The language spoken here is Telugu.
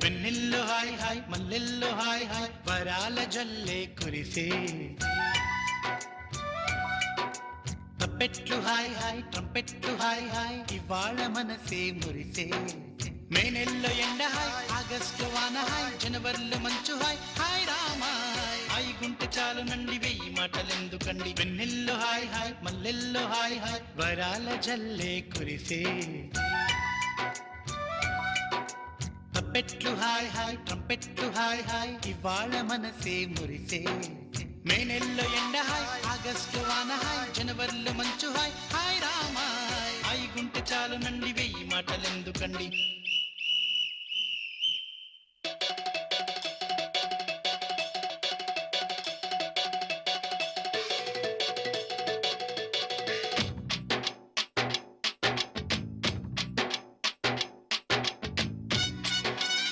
వెన్నెల్లో హాయ్ హాయ్ మల్లెల్లో హాయ్ హాయ్ వరాల జల్లే కురిసే తప్పెట్లు హాయ్ హాయ్ ట్రంపెట్లు హాయ్ హాయ్ ఇవాళ మనసే మురిసే మే నెల్లో ఎండ హాయ్ ఆగస్టు వాన హాయ్ జనవరిలో మంచు హాయ్ హాయ్ రామాయ్ హాయ్ గుంటె చాలు నండి వెయ్యి మాటలెందుకండి వెన్నెల్లో హాయ్ హాయ్ మల్లెల్లో హాయ్ హాయ్ వరాల జల్లే కురిసే తప్పెట్లు హాయ్ హాయ్ ట్రంపెట్లు హాయ్ హాయ్ ఇవాళ మనసే మురిసే మే నెల్లో ఎండ హాయ్ ఆగస్టు వాన హాయ్ జనవరిలో మంచు హాయ్ హాయ్ రామాయ్ హాయ్ గుంటె చాలు నండి వెయ్యి మాటలెందుకండి